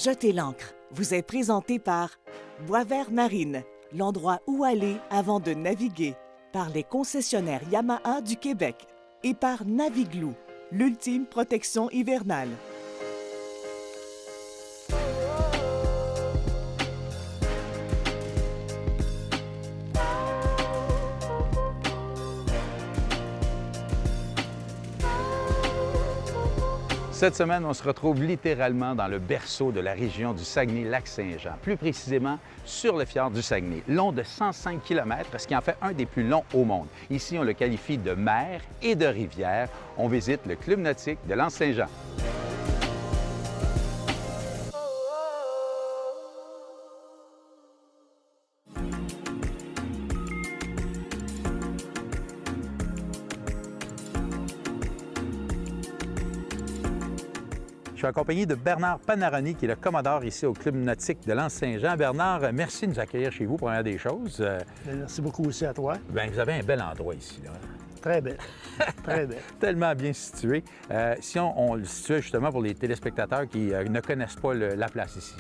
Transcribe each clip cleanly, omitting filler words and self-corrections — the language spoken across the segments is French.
Jetez l'ancre vous est présenté par Boisvert Marine, l'endroit où aller avant de naviguer, par les concessionnaires Yamaha du Québec et par Naviglou, l'ultime protection hivernale. Cette semaine, on se retrouve littéralement dans le berceau de la région du Saguenay-Lac-Saint-Jean, plus précisément sur le fjord du Saguenay, long de 105 km, ce qui en fait un des plus longs au monde. Ici, on le qualifie de mer et de rivière. On visite le Club nautique de l'Anse-Saint-Jean. Je suis accompagné de Bernard Panaroni, qui est le commodore ici au Club nautique de l'Anse-Saint-Jean. Bernard, merci de nous accueillir chez vous, première des choses. Merci beaucoup aussi à toi. Bien, vous avez un bel endroit ici, là. Très belle, très belle. Tellement bien situé. Si on le situe justement pour les téléspectateurs qui ne connaissent pas la place ici.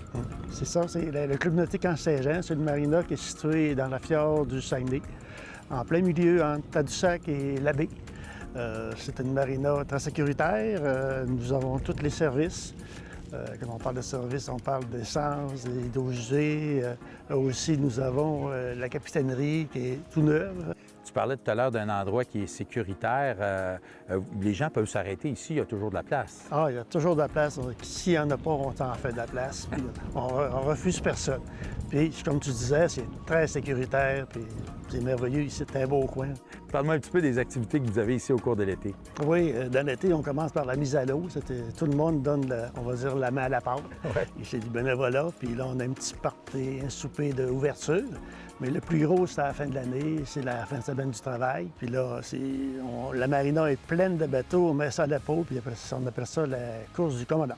C'est ça, c'est le Club nautique Anse-Saint-Jean. C'est une marina qui est située dans la fjord du Saguenay, en plein milieu entre Tadoussac et la baie. C'est une marina très sécuritaire. Nous avons tous les services. Quand on parle de services, on parle d'essence, d'eau usée. Aussi, nous avons la capitainerie qui est tout neuve. Tu parlais tout à l'heure d'un endroit qui est sécuritaire. Les gens peuvent s'arrêter ici, il y a toujours de la place. Ah, il y a toujours de la place. S'il n'y en a pas, on t'en fait de la place. Puis on refuse personne. Puis, comme tu disais, c'est très sécuritaire. Puis c'est merveilleux ici, c'est un beau coin. Parle-moi un petit peu des activités que vous avez ici au cours de l'été. Oui, dans l'été, on commence par la mise à l'eau. Tout le monde donne, on va dire, la main à la pâte. Ouais. Et c'est du bénévolat. Puis là, on a un petit party, un souper d'ouverture. Mais le plus gros, c'est à la fin de l'année, c'est la fin de semaine du travail. Puis là, la marina est pleine de bateaux, on met ça à la peau, puis après, on appelle ça la course du commandant.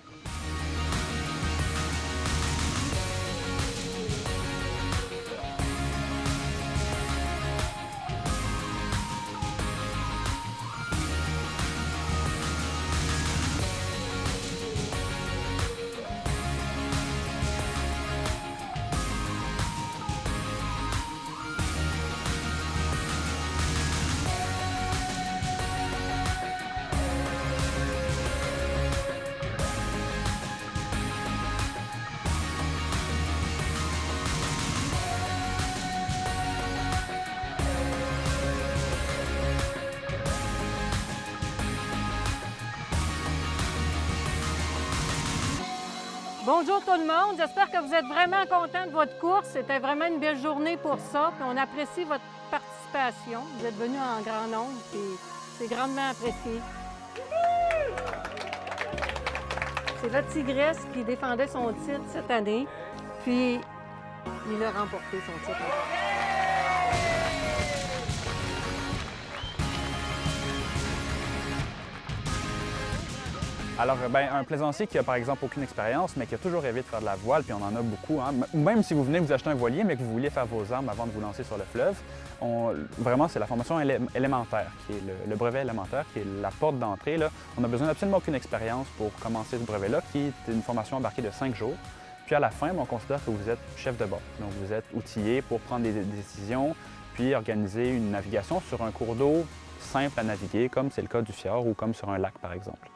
Bonjour tout le monde, j'espère que vous êtes vraiment contents de votre course. C'était vraiment une belle journée pour ça, puis on apprécie votre participation. Vous êtes venus en grand nombre, puis c'est grandement apprécié. C'est la Tigresse qui défendait son titre cette année, puis il a remporté son titre. Alors, un plaisancier qui a, par exemple, aucune expérience, mais qui a toujours rêvé de faire de la voile, puis on en a beaucoup, hein. Même si vous venez vous acheter un voilier, mais que vous vouliez faire vos armes avant de vous lancer sur le fleuve, vraiment, c'est la formation élémentaire, qui est le brevet élémentaire, qui est la porte d'entrée. On n'a besoin d'absolument aucune expérience pour commencer ce brevet-là, qui est une formation embarquée de 5 jours. Puis à la fin, on considère que vous êtes chef de bord. Donc, vous êtes outillé pour prendre des décisions, puis organiser une navigation sur un cours d'eau simple à naviguer, comme c'est le cas du fjord ou comme sur un lac, par exemple.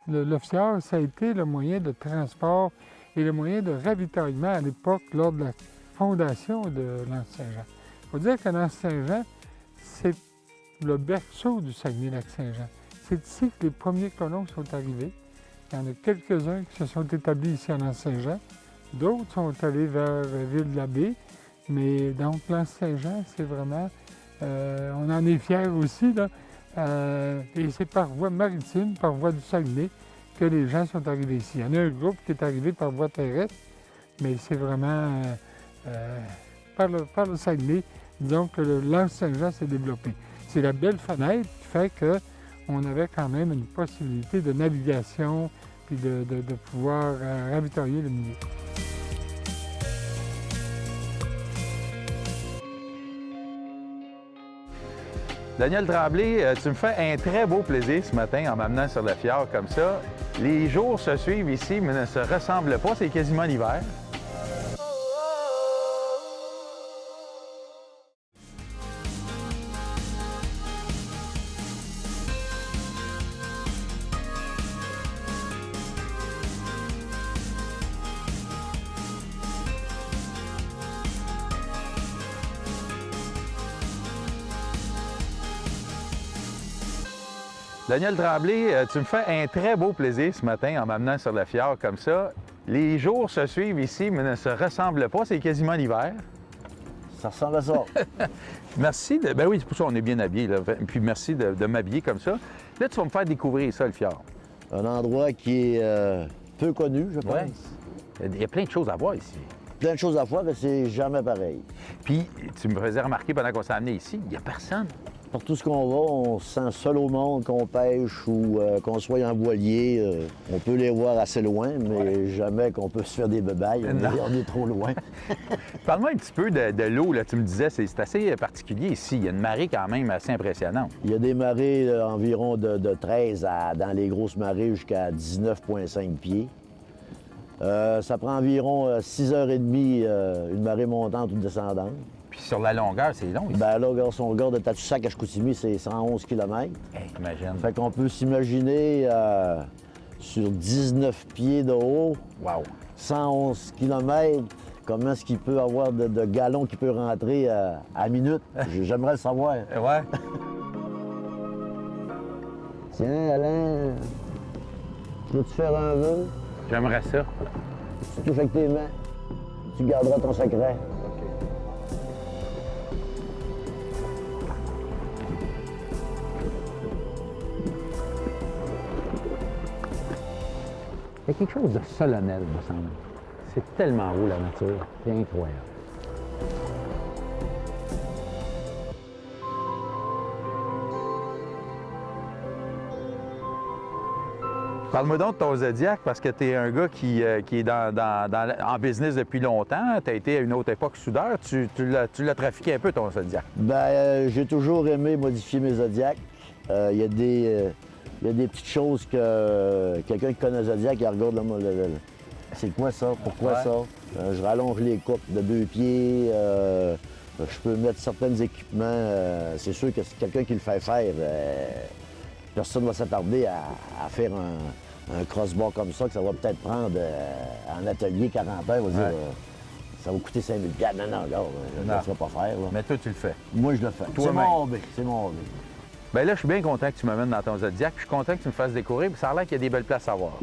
Le fjord, ça a été le moyen de transport et le moyen de ravitaillement à l'époque lors de la fondation de l'Anse-Saint-Jean. Il faut dire que l'Anse-Saint-Jean, c'est le berceau du Saguenay-Lac-Saint-Jean. C'est ici que les premiers colons sont arrivés. Il y en a quelques-uns qui se sont établis ici à l'Anse-Saint-Jean. D'autres sont allés vers Ville-de-la-Baie. Mais donc, l'Anse-Saint-Jean, c'est vraiment... on en est fiers aussi, là. Et c'est par voie maritime, par voie du Saguenay, que les gens sont arrivés ici. Il y en a un groupe qui est arrivé par voie terrestre, mais c'est vraiment par le Saguenay, disons que l'Anse-Saint-Jean s'est développé. C'est la belle fenêtre qui fait qu'on avait quand même une possibilité de navigation puis de pouvoir ravitailler le milieu. Daniel Tremblay, tu me fais un très beau plaisir ce matin en m'amenant sur le fjord comme ça. Les jours se suivent ici, mais ne se ressemblent pas. C'est quasiment l'hiver. Daniel Tremblay, tu me fais un très beau plaisir ce matin en m'amenant sur le fjord comme ça. Les jours se suivent ici, mais ne se ressemblent pas. C'est quasiment l'hiver. Ça ressemble à ça. Merci de... Ben oui, c'est pour ça qu'on est bien habillés. Là. Puis merci de m'habiller comme ça. Là, tu vas me faire découvrir ça, le fjord. Un endroit qui est peu connu, je pense. Ouais. Il y a plein de choses à voir ici. Plein de choses à voir, mais c'est jamais pareil. Puis, tu me faisais remarquer pendant qu'on s'est amené ici, il n'y a personne. Partout ce qu'on va, on se sent seul au monde, qu'on pêche ou qu'on soit en voilier. On peut les voir assez loin, mais jamais qu'on peut se faire des bebailles. On est trop loin. Parle-moi un petit peu de l'eau. Là. Tu me disais, c'est assez particulier ici. Il y a une marée quand même assez impressionnante. Il y a des marées environ de 13 à, dans les grosses marées, jusqu'à 19,5 pieds. Ça prend environ 6h30, une marée montante ou descendante. Puis sur la longueur, c'est long ici. Ben là, si on regarde de Tadoussac à Chicoutimi, c'est 111 km. Hey, imagine. Fait qu'on peut s'imaginer sur 19 pieds de haut, Wow. 111 km, comment est-ce qu'il peut avoir de gallons qui peut rentrer à minute? J'aimerais le savoir. Ouais. Tiens, Alain, veux-tu faire un vœu? J'aimerais ça. Tu touches avec tes mains, tu garderas ton secret. Il y a quelque chose de solennel, me semble. C'est tellement beau, la nature. C'est incroyable. Parle-moi donc de ton Zodiac, parce que tu es un gars qui est en business depuis longtemps. Tu as été à une autre époque soudeur. Tu l'as trafiqué un peu, ton Zodiac. Ben, j'ai toujours aimé modifier mes Zodiacs. Il y a des petites choses que quelqu'un qui connaît le Zodiac, il regarde là, c'est quoi ça? Pourquoi ça? Je rallonge les coupes de 2 pieds. Je peux mettre certains équipements. C'est sûr que c'est quelqu'un qui le fait faire. Personne ne va s'attarder à faire un crossbar comme ça, que ça va peut-être prendre en atelier 40 heures. On va dire, ça va coûter 5 000 $. Non, regarde, je ne vais pas faire. Là. Mais toi, tu le fais. Moi, je le fais. C'est mon hobby. C'est mon hobby. Bien là, je suis bien content que tu m'amènes dans ton Zodiac. Je suis content que tu me fasses découvrir. Puis ça a l'air qu'il y a des belles places à voir.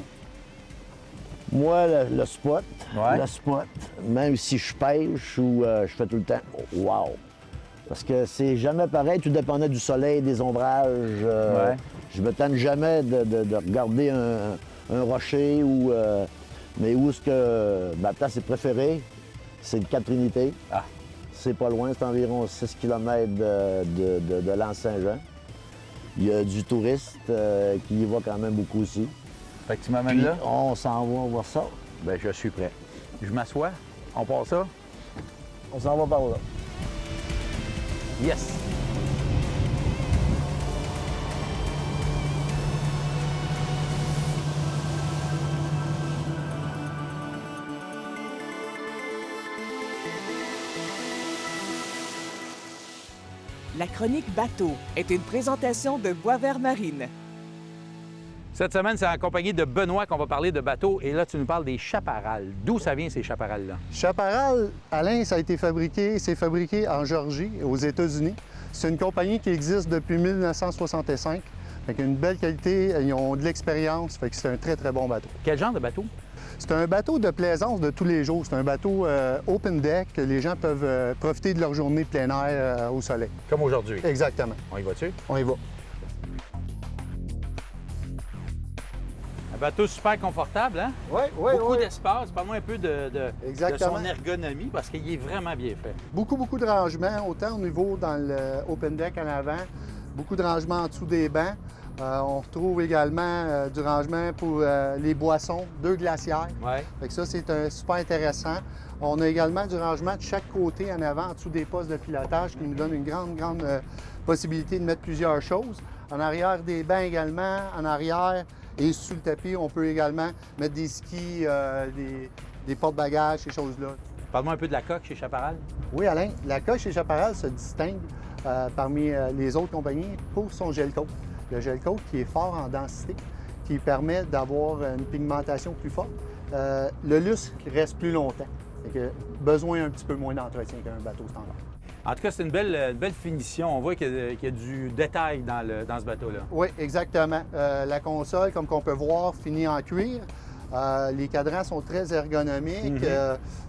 Moi, le spot, Ouais. même si je pêche ou je fais tout le temps, wow! Parce que c'est jamais pareil, tout dépendait du soleil, des ombrages. Je me tente jamais de regarder un rocher ou. Mais où est-ce que ma place est préférée, c'est le Cap-Trinité. Ah. C'est pas loin, c'est environ 6 km de l'Anse-Saint-Jean. Il y a du touriste qui y va quand même beaucoup aussi. Fait que tu m'amènes Puis, là? on s'en va voir ça. Bien, je suis prêt. Je m'assois. On part ça? On s'en va par là. Yes! La chronique Bateau est une présentation de Boisvert Marine. Cette semaine, c'est en compagnie de Benoît qu'on va parler de bateaux. Et là, tu nous parles des chaparrales. D'où ça vient, ces chaparales-là? Chaparral, Alain, ça a été fabriqué, c'est fabriqué en Géorgie, aux États-Unis. C'est une compagnie qui existe depuis 1965. Fait qu'il a une belle qualité, ils ont de l'expérience, fait que c'est un très, très bon bateau. Quel genre de bateau? C'est un bateau de plaisance de tous les jours. C'est un bateau open deck, que les gens peuvent profiter de leur journée plein air au soleil. Comme aujourd'hui. Exactement. On y va-tu? On y va. Un bateau super confortable, hein? Oui, Beaucoup d'espace. Parle-moi un peu de Exactement. son ergonomie, parce qu'il est vraiment bien fait. Beaucoup de rangements, autant au niveau dans le open deck en avant, beaucoup de rangements en dessous des bancs. On retrouve également du rangement pour les boissons, 2 glacières. Ouais. Fait que ça, c'est super intéressant. On a également du rangement de chaque côté en avant, en dessous des postes de pilotage, qui nous donne une grande possibilité de mettre plusieurs choses. En arrière des bancs également, en arrière et sous le tapis, on peut également mettre des skis, des porte-bagages, ces choses-là. Parle-moi un peu de la coque chez Chaparral. Oui, Alain, la coque chez Chaparral se distingue parmi les autres compagnies pour son gel coat. Le gel coat qui est fort en densité, qui permet d'avoir une pigmentation plus forte. Le lustre reste plus longtemps. Fait que besoin un petit peu moins d'entretien qu'un bateau standard. En tout cas, c'est une belle finition. On voit qu'il y a du détail dans ce bateau-là. Oui, exactement. La console, comme on peut voir, finit en cuir. Les cadrans sont très ergonomiques.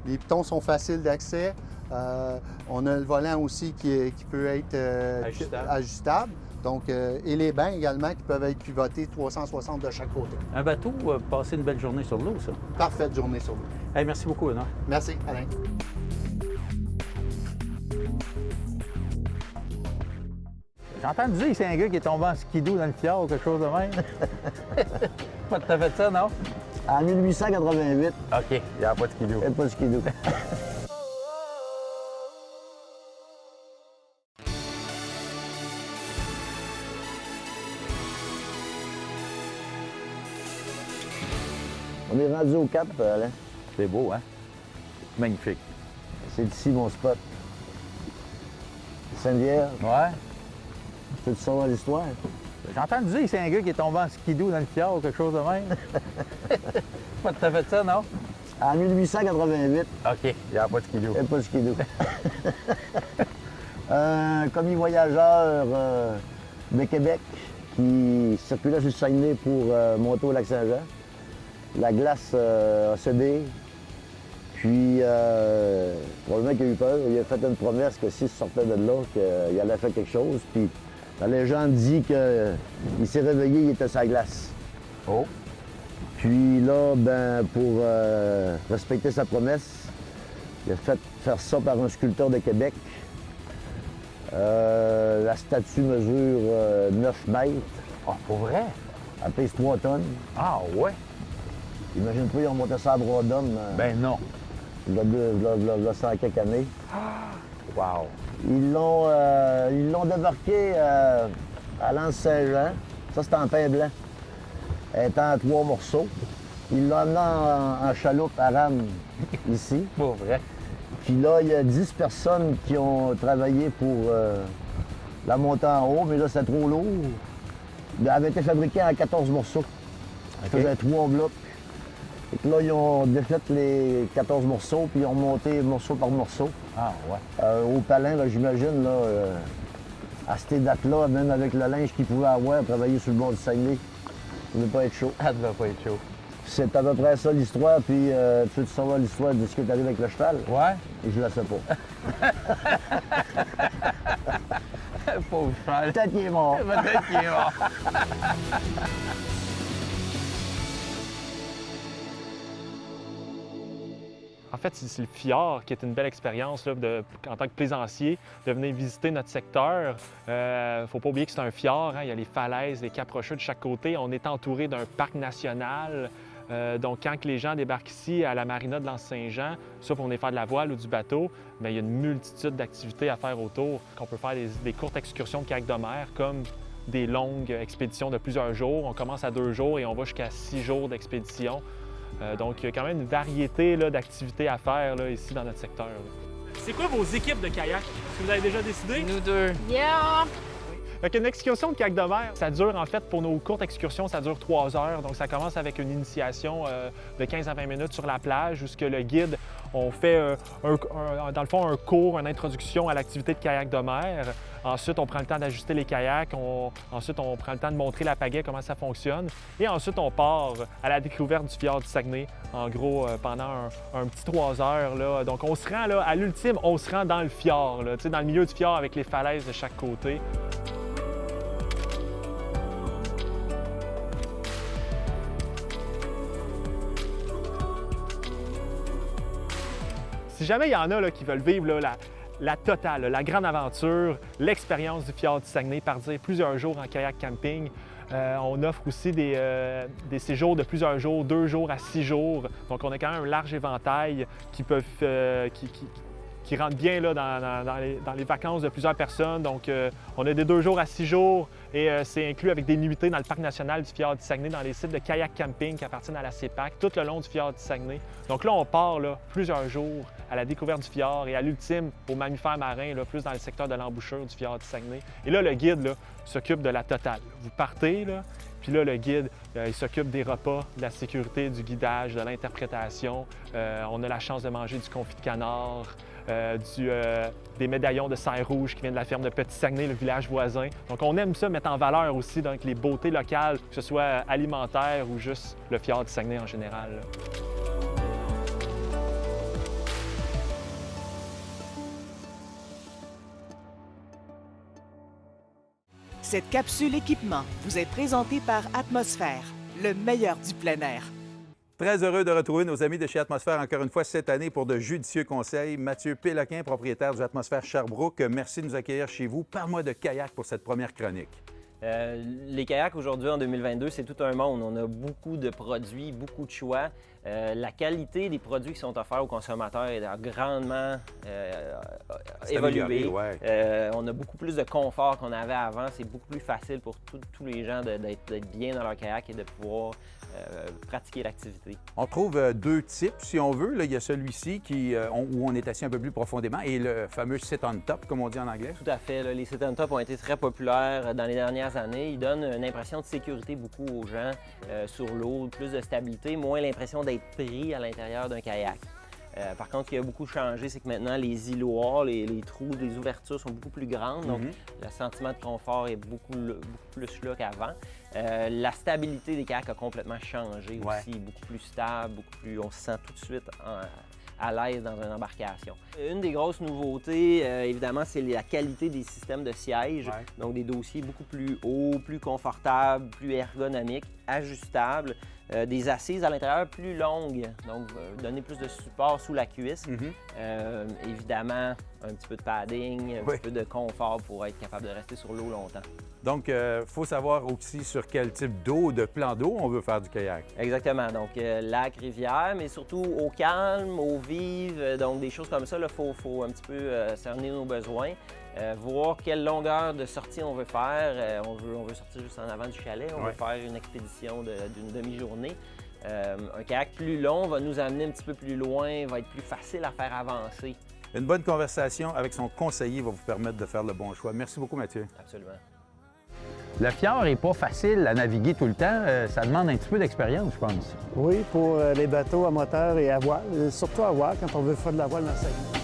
Les pitons sont faciles d'accès. On a le volant aussi qui peut être ajustable. Donc, et les bancs également qui peuvent être pivotés 360 de chaque côté. Un bateau, passer une belle journée sur l'eau, ça. Parfaite journée sur l'eau. Hey, merci beaucoup, Benoît. Merci, Alain. J'ai entendu dire que c'est un gars qui est tombé en skidoo dans le fjord ou quelque chose de même. T'as fait ça, non? En 1888, OK, il n'y a pas de skidoo. il n'y a pas de skidoo. On est rendu au Cap, Alain. C'est beau, hein? Magnifique. C'est ici mon spot. Sainte-Vierge, Ouais. peux-tu savoir l'histoire? J'ai entendu dire que c'est un gars qui est tombé en skidoo dans le fjord ou quelque chose de même. T'as fait ça, non? En 1888, OK, il n'y a pas de skidoo. il n'y a pas de skidoo. Un commis voyageur de Québec qui circulait sur le Saguenay pour monter au Lac-Saint-Jean. La glace a cédé. Puis, probablement qu'il a eu peur. Il a fait une promesse que s'il sortait de là, qu'il allait faire quelque chose. Puis, la légende dit qu'il s'est réveillé, il était sur la glace. Oh. Puis là, ben, pour respecter sa promesse, il a fait faire ça par un sculpteur de Québec. La statue mesure 9 mètres. Ah, pour vrai? Elle pèse 3 tonnes. Ah, ouais? Imagine-toi, ils ont monté ça à bras d'homme. Ben non. Il y a 100 quelques années. Wow. Ils l'ont débarqué à l'Anse-Saint-Jean. Ça, c'est en pain blanc. Elle est en 3 morceaux. Ils l'ont amené en chaloupe à rame ici. Pour vrai? Puis là, il y a 10 personnes qui ont travaillé pour la monter en haut, mais là, c'était trop lourd. Elle avait été fabriquée en 14 morceaux. Elle faisait 3 blocs. Et puis là, ils ont défait les 14 morceaux, puis ils ont monté morceau par morceau. Ah, ouais. Au palin, là, j'imagine, là, à cette date-là, même avec le linge qu'ils pouvaient avoir, travailler sur le bord du Saguenay, ça ne devait pas être chaud. Ça devait pas être chaud. C'est à peu près ça l'histoire, puis tu veux savoir l'histoire de ce qui est arrivé avec le cheval? Ouais? Je la sais pas. Pauvre cheval. Peut-être qu'il est mort. Peut-être qu'il est mort. En fait, c'est le fjord qui est une belle expérience là, en tant que plaisancier, de venir visiter notre secteur. Il ne faut pas oublier que c'est un fjord, hein, il y a les falaises, les caps rocheux de chaque côté. On est entouré d'un parc national. Donc, quand les gens débarquent ici à la marina de l'Anse-Saint-Jean, soit pour venir faire de la voile ou du bateau, bien, il y a une multitude d'activités à faire autour. On peut faire des courtes excursions de kayak de mer, comme des longues expéditions de plusieurs jours. On commence à 2 jours et on va jusqu'à 6 jours d'expédition. Donc, il y a quand même une variété d'activités à faire là, ici dans notre secteur. C'est quoi vos équipes de kayak? Est-ce que vous avez déjà décidé? Nous deux. Yeah! Une excursion de kayak de mer, ça dure en fait, pour nos courtes excursions, ça dure 3 heures. Donc ça commence avec une initiation de 15 à 20 minutes sur la plage où ce que le guide, on fait dans le fond un cours, une introduction à l'activité de kayak de mer. Ensuite, on prend le temps d'ajuster les kayaks. Ensuite, on prend le temps de montrer la pagaie, comment ça fonctionne. Et ensuite, on part à la découverte du fjord du Saguenay, en gros, pendant un petit 3 heures. Là. Donc on se rend, là, à l'ultime, on se rend dans le fjord, là, dans le milieu du fjord avec les falaises de chaque côté. Si jamais il y en a là, qui veulent vivre là, la totale, la grande aventure, l'expérience du fjord du Saguenay, partir plusieurs jours en kayak camping. On offre aussi des séjours de plusieurs jours, 2 jours à 6 jours. Donc, on a quand même un large éventail qui rentre bien là, dans les vacances de plusieurs personnes. Donc, on a des 2 jours à 6 jours et c'est inclus avec des nuitées dans le parc national du fjord du Saguenay, dans les sites de kayak camping qui appartiennent à la CEPAC, tout le long du fjord du Saguenay. Donc là, on part là, plusieurs jours à la découverte du fjord et à l'ultime aux mammifères marins, là, plus dans le secteur de l'embouchure du fjord du Saguenay. Et là, le guide là, s'occupe de la totale. Vous partez, là, puis là, le guide, il s'occupe des repas, de la sécurité, du guidage, de l'interprétation. On a la chance de manger du confit de canard, des médaillons de cerf rouge qui viennent de la ferme de Petit-Saguenay, le village voisin. Donc, on aime ça, mettre en valeur aussi donc, les beautés locales, que ce soit alimentaire ou juste le fjord du Saguenay en général. Là. Cette capsule équipement vous est présentée par Atmosphère, le meilleur du plein air. Très heureux de retrouver nos amis de chez Atmosphère encore une fois cette année pour de judicieux conseils. Mathieu Péloquin, propriétaire du Atmosphère Sherbrooke, merci de nous accueillir chez vous. Parle-moi de kayak pour cette première chronique. Les kayaks aujourd'hui en 2022, c'est tout un monde. On a beaucoup de produits, beaucoup de choix. La qualité des produits qui sont offerts aux consommateurs est grandement évoluée. Ouais. On a beaucoup plus de confort qu'on avait avant. C'est beaucoup plus facile pour tous les gens d'être bien dans leur kayak et de pouvoir pratiquer l'activité. On trouve 2 types, si on veut. Là, il y a celui-ci où on est assis un peu plus profondément et le fameux sit-on-top, comme on dit en anglais. Tout à fait. Là, les sit-on-top ont été très populaires dans les dernières années. Ils donnent une impression de sécurité beaucoup aux gens sur l'eau, plus de stabilité, moins l'impression d'être pris à l'intérieur d'un kayak. Par contre, ce qui a beaucoup changé, c'est que maintenant, les îlots, les trous, les ouvertures sont beaucoup plus grandes. Donc, le sentiment de confort est beaucoup plus là qu'avant. La stabilité des kayaks a complètement changé aussi, beaucoup plus stable, on se sent tout de suite à l'aise dans une embarcation. Une des grosses nouveautés, évidemment, c'est la qualité des systèmes de sièges. Donc, des dossiers beaucoup plus hauts, plus confortables, plus ergonomiques, ajustables. Des assises à l'intérieur plus longues, donc donner plus de support sous la cuisse. Évidemment, un petit peu de padding, un petit peu de confort pour être capable de rester sur l'eau longtemps. Donc, il faut savoir aussi sur quel type d'eau, de plan d'eau on veut faire du kayak. Exactement. Donc, lac, rivière, mais surtout eau calme, eau vive. Donc, des choses comme ça, il faut un petit peu cerner nos besoins. Voir quelle longueur de sortie on veut faire. On veut sortir juste en avant du chalet. On veut faire une expédition d'une demi-journée. Un kayak plus long va nous amener un petit peu plus loin, va être plus facile à faire avancer. Une bonne conversation avec son conseiller va vous permettre de faire le bon choix. Merci beaucoup, Mathieu. Absolument. Le fjord n'est pas facile à naviguer tout le temps. Ça demande un petit peu d'expérience, je pense. Oui, pour les bateaux à moteur et à voile, surtout à voile quand on veut faire de la voile dans le Saguenay.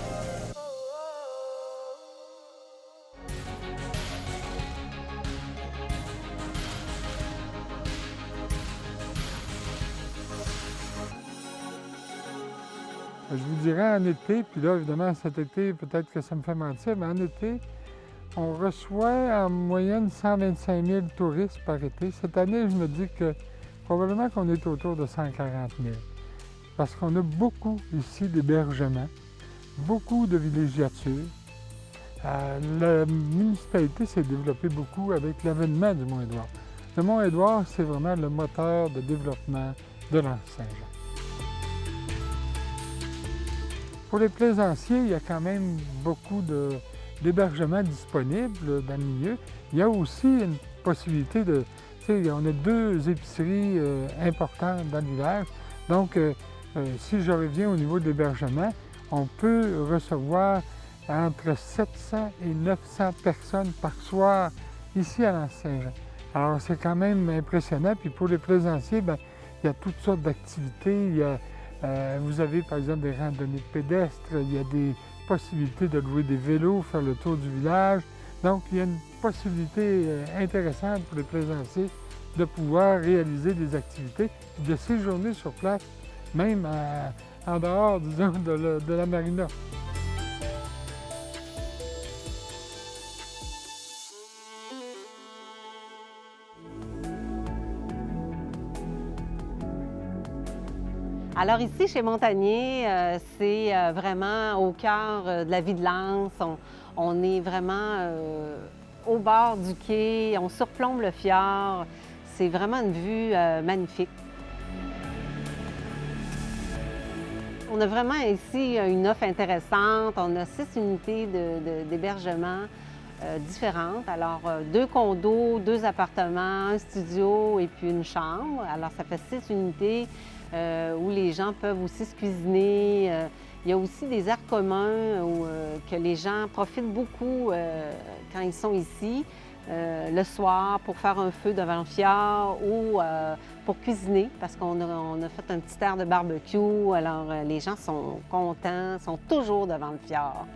Je vous dirais en été, puis là, évidemment, cet été, peut-être que ça me fait mentir, mais en été, on reçoit en moyenne 125 000 touristes par été. Cette année, je me dis que probablement qu'on est autour de 140 000. Parce qu'on a beaucoup ici d'hébergements, beaucoup de villégiatures. La municipalité s'est développée beaucoup avec l'avènement du Mont-Édouard. Le Mont-Édouard, c'est vraiment le moteur de développement de l'Anse-Saint-Jean. Pour les plaisanciers, il y a quand même beaucoup d'hébergements disponibles dans le milieu. Il y a aussi une possibilité de... Tu sais, on a 2 épiceries importantes dans le village. Donc, si je reviens au niveau de l'hébergement, on peut recevoir entre 700 et 900 personnes par soir ici à l'Anse-Saint-Jean. Alors, c'est quand même impressionnant. Puis pour les plaisanciers, bien, il y a toutes sortes d'activités. Vous avez par exemple des randonnées pédestres, il y a des possibilités de louer des vélos, faire le tour du village. Donc, il y a une possibilité intéressante pour les plaisanciers de pouvoir réaliser des activités et de séjourner sur place, même en dehors, disons, de la marina. Alors ici, chez Montagnier, c'est vraiment au cœur de la vie de l'Anse. On est vraiment au bord du quai, on surplombe le fjord. C'est vraiment une vue magnifique. On a vraiment ici une offre intéressante. On a 6 unités d'hébergement différentes. Alors, 2 condos, 2 appartements, un studio et puis une chambre. Alors, ça fait 6 unités où les gens peuvent aussi se cuisiner. Il y a aussi des aires communs que les gens profitent beaucoup quand ils sont ici. Le soir pour faire un feu devant le fjord ou pour cuisiner parce qu'on a fait un petit air de barbecue. Alors, les gens sont contents, sont toujours devant le fjord.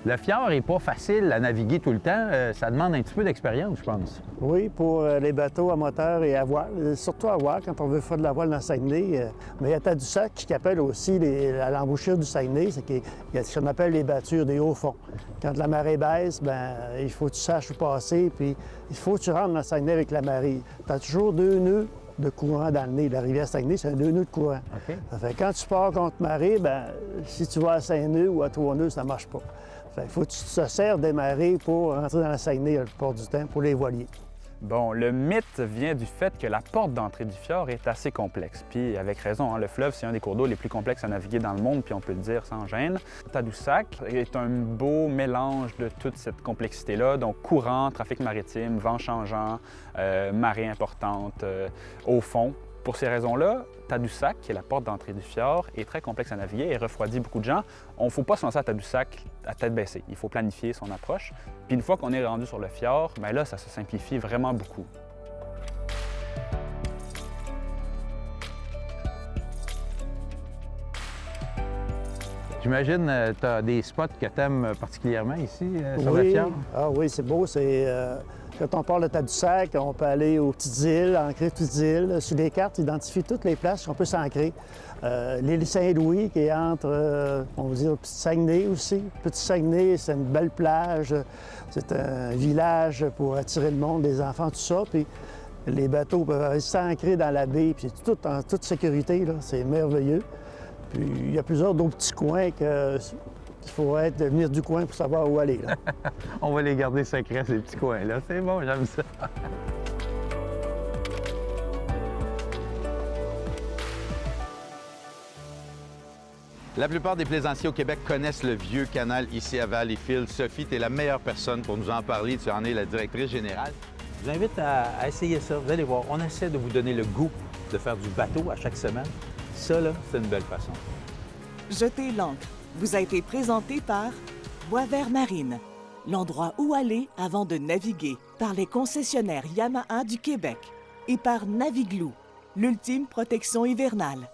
Le fjord n'est pas facile à naviguer tout le temps. Ça demande un petit peu d'expérience, je pense. Oui, pour les bateaux à moteur et à voile, surtout à voile, quand on veut faire de la voile dans le Saguenay. Mais il y a Tadoussac qui appelle aussi à l'embouchure du Saguenay, c'est qu'il y a ce qu'on appelle les battures des hauts fonds. Quand la marée baisse, bien, il faut que tu saches où passer, puis il faut que tu rentres dans le Saguenay avec la marée. Tu as toujours 2 nœuds de courant dans le nez. La rivière Saguenay, c'est un 2 nœuds de courant. OK. Ça fait que quand tu pars contre marée, bien, si tu vas à 5 nœuds ou à 3 nœuds, ça ne marche pas. Il faut que tu te sers des marées pour rentrer dans la Saguenay la plupart du temps pour les voiliers. Bon, le mythe vient du fait que la porte d'entrée du fjord est assez complexe. Puis avec raison, hein, le fleuve, c'est un des cours d'eau les plus complexes à naviguer dans le monde, puis on peut le dire sans gêne. Tadoussac est un beau mélange de toute cette complexité-là, donc courant, trafic maritime, vent changeant, marée importante, au fond. Pour ces raisons-là, Tadoussac, qui est la porte d'entrée du fjord, est très complexe à naviguer et refroidit beaucoup de gens. On ne faut pas se lancer à Tadoussac à tête baissée. Il faut planifier son approche. Puis une fois qu'on est rendu sur le fjord, bien là, ça se simplifie vraiment beaucoup. J'imagine que tu as des spots que tu aimes particulièrement ici, sur le fjord? Ah oui, c'est beau. Quand on parle de Tadoussac, on peut aller aux petites îles, ancrer petites îles. Sur les cartes, identifie toutes les places qu'on peut s'ancrer. L'île Saint-Louis, qui est entre, on va dire, Petit Saguenay aussi. Petit Saguenay, c'est une belle plage. C'est un village pour attirer le monde, les enfants, tout ça. Puis les bateaux peuvent s'ancrer dans la baie, puis c'est tout en toute sécurité, là. C'est merveilleux. Puis il y a plusieurs d'autres petits coins qu'il faut venir du coin pour savoir où aller. Là. On va les garder secrets, ces petits coins-là. C'est bon, j'aime ça. La plupart des plaisanciers au Québec connaissent le vieux canal ici à Valleyfield. Sophie, tu es la meilleure personne pour nous en parler. Tu en es la directrice générale. Je vous invite à essayer ça. Vous allez voir, on essaie de vous donner le goût de faire du bateau à chaque semaine. Ça, là, c'est une belle façon. Jetez l'ancre vous a été présenté par Boisvert Marine, l'endroit où aller avant de naviguer, par les concessionnaires Yamaha du Québec et par Naviglou, l'ultime protection hivernale.